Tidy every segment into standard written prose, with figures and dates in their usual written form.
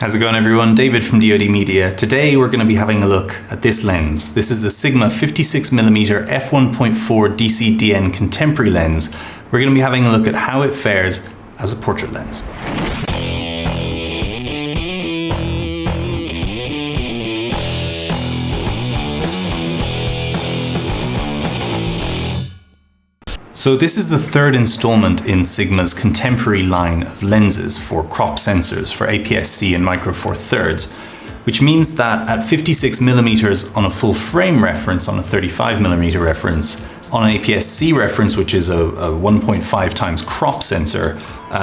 How's it going, everyone? David from dodmedia. Today we're going to be having a look at this lens. This is a Sigma 56mm f1.4 DC-DN contemporary lens. We're going to be having a look at how it fares as a portrait lens. So this is the third installment in Sigma's contemporary line of lenses for crop sensors for APS-C and micro four thirds, which means that at 56mm on a full frame reference, on a 35mm reference, on an APS-C reference, which is a 1.5 times crop sensor,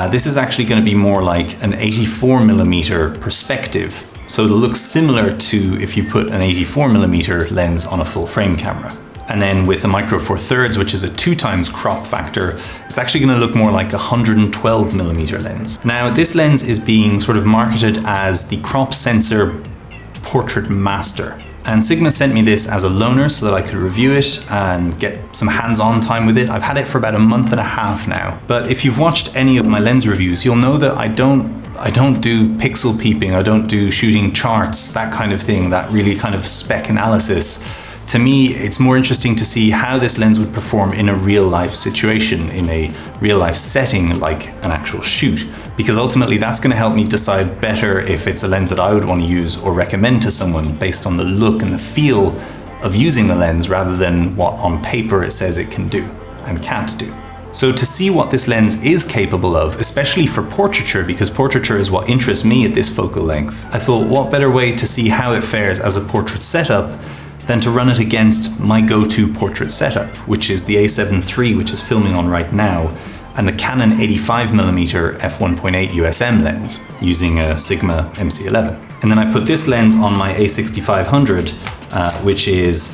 this is actually going to be more like an 84mm perspective. So it'll look similar to if you put an 84mm lens on a full frame camera. And then with the micro four thirds, which is a 2 times crop factor, it's actually going to look more like a 112mm lens. Now, this lens is being sort of marketed as the crop sensor portrait master. And Sigma sent me this as a loaner so that I could review it and get some hands-on time with it. I've had it for about a month and a half now. But if you've watched any of my lens reviews, you'll know that I don't do pixel peeping, I don't do shooting charts, that kind of thing, that really kind of spec analysis. To me, it's more interesting to see how this lens would perform in a real life situation, in a real life setting like an actual shoot, because ultimately that's going to help me decide better if it's a lens that I would want to use or recommend to someone based on the look and the feel of using the lens rather than what on paper it says it can do and can't do. So to see what this lens is capable of, especially for portraiture, because portraiture is what interests me at this focal length, I thought what better way to see how it fares as a portrait setup than to run it against my go-to portrait setup, which is the a7 III, which is filming on right now, and the Canon 85mm f1.8 USM lens using a Sigma MC11. And then I put this lens on my a6500, which is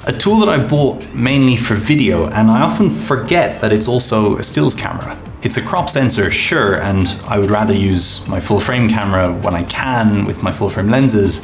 a tool that I bought mainly for video, and I often forget that it's also a stills camera. It's a crop sensor, sure, and I would rather use my full frame camera when I can with my full frame lenses,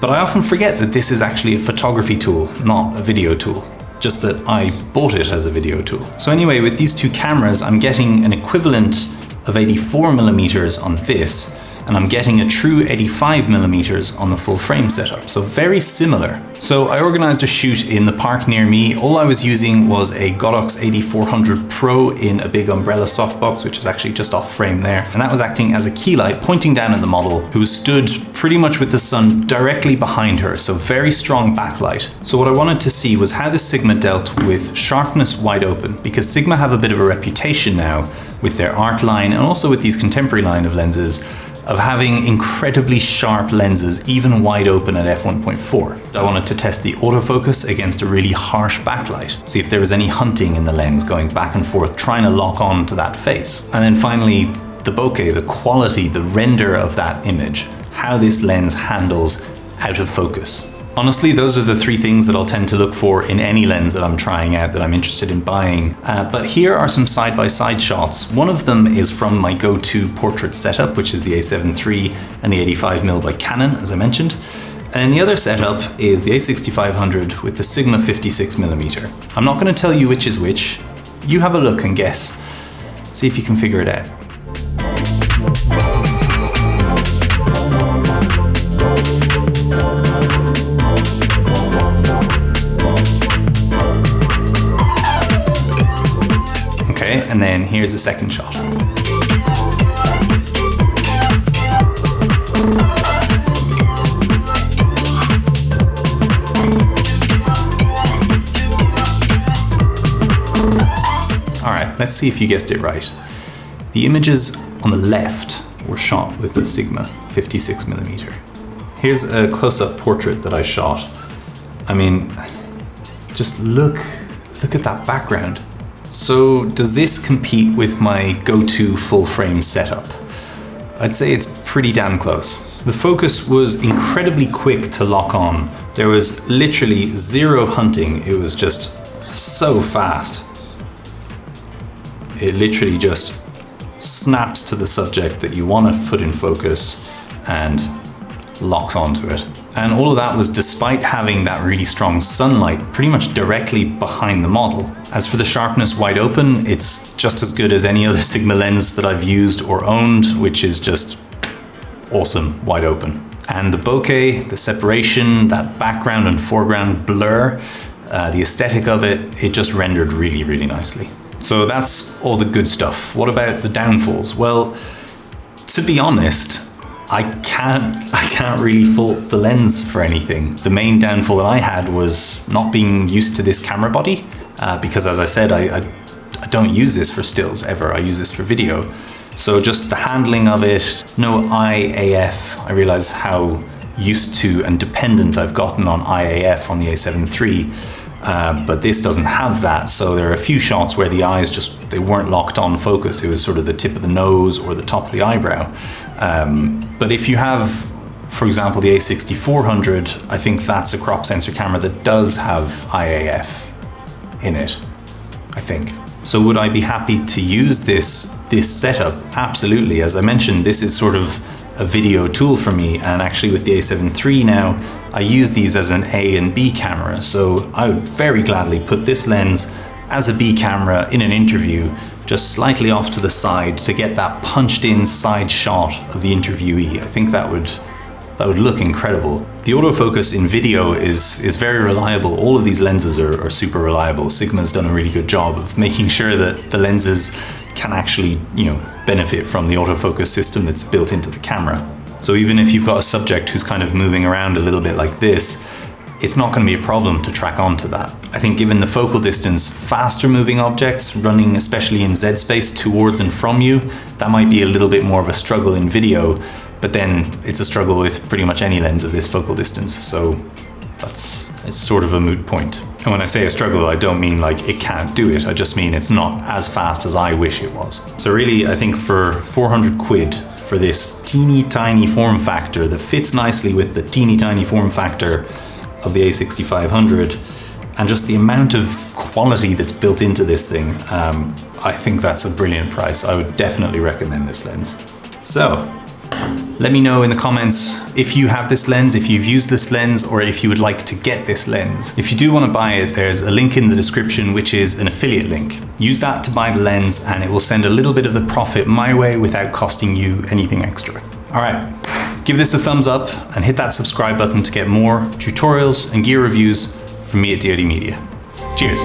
but I often forget that this is actually a photography tool, not a video tool. Just that I bought it as a video tool. So anyway, with these two cameras, I'm getting an equivalent of 84mm on this, and I'm getting a true 85mm on the full frame setup. So very similar. So I organized a shoot in the park near me. All I was using was a Godox 8400 Pro in a big umbrella softbox, which is actually just off frame there. And that was acting as a key light pointing down at the model, who stood pretty much with the sun directly behind her. So very strong backlight. So what I wanted to see was how the Sigma dealt with sharpness wide open, because Sigma have a bit of a reputation now with their art line and also with these contemporary line of lenses of having incredibly sharp lenses, even wide open at f1.4. I wanted to test the autofocus against a really harsh backlight, see if there was any hunting in the lens going back and forth, trying to lock on to that face. And then finally, the bokeh, the quality, the render of that image, how this lens handles out of focus. Honestly, those are the 3 things that I'll tend to look for in any lens that I'm trying out, that I'm interested in buying. But here are some side-by-side shots. One of them is from my go-to portrait setup, which is the a7 III and the 85mm by Canon, as I mentioned. And the other setup is the a6500 with the Sigma 56mm. I'm not going to tell you which is which. You have a look and guess. See if you can figure it out. And then here's a second shot. All right, let's see if you guessed it right. The images on the left were shot with the Sigma 56mm. Here's a close-up portrait that I shot. I mean, just look at that background. So does this compete with my go-to full frame setup? I'd say it's pretty damn close. The focus was incredibly quick to lock on. There was literally zero hunting. It was just so fast. It literally just snaps to the subject that you want to put in focus and locks onto it. And all of that was despite having that really strong sunlight pretty much directly behind the model. As for the sharpness wide open, it's just as good as any other Sigma lens that I've used or owned, which is just awesome, wide open. And the bokeh, the separation, that background and foreground blur, the aesthetic of it, it just rendered really, really nicely. So that's all the good stuff. What about the downfalls? Well, to be honest, I can't really fault the lens for anything. The main downfall that I had was not being used to this camera body, because as I said, I don't use this for stills ever, I use this for video. So just the handling of it, no IAF. I realize how used to and dependent I've gotten on IAF on the a7 III, but this doesn't have that. So there are a few shots where the eyes they weren't locked on focus. It was sort of the tip of the nose or the top of the eyebrow. But if you have, for example, the a6400, I think that's a crop sensor camera that does have IAF in it, I think. So would I be happy to use this setup? Absolutely. As I mentioned, this is sort of a video tool for me, and actually with the a7 III now, I use these as an A and B camera. So I would very gladly put this lens as a B camera in an interview, just slightly off to the side to get that punched in side shot of the interviewee. I think that would look incredible. The autofocus in video is very reliable. All of these lenses are super reliable. Sigma's done a really good job of making sure that the lenses can actually, benefit from the autofocus system that's built into the camera. So even if you've got a subject who's kind of moving around a little bit like this, it's not going to be a problem to track onto that. I think given the focal distance, faster moving objects running especially in Z space towards and from you, that might be a little bit more of a struggle in video, but then it's a struggle with pretty much any lens of this focal distance. So it's sort of a moot point. And when I say a struggle, I don't mean like it can't do it. I just mean it's not as fast as I wish it was. So really, I think for 400 quid for this teeny tiny form factor that fits nicely with the teeny tiny form factor of the a6500, and just the amount of quality that's built into this thing, I think that's a brilliant price. I would definitely recommend this lens. So, let me know in the comments if you have this lens, if you've used this lens, or if you would like to get this lens. If you do want to buy it, there's a link in the description, which is an affiliate link. Use that to buy the lens, and it will send a little bit of the profit my way without costing you anything extra. All right, give this a thumbs up and hit that subscribe button to get more tutorials and gear reviews from me at dodmedia. Cheers.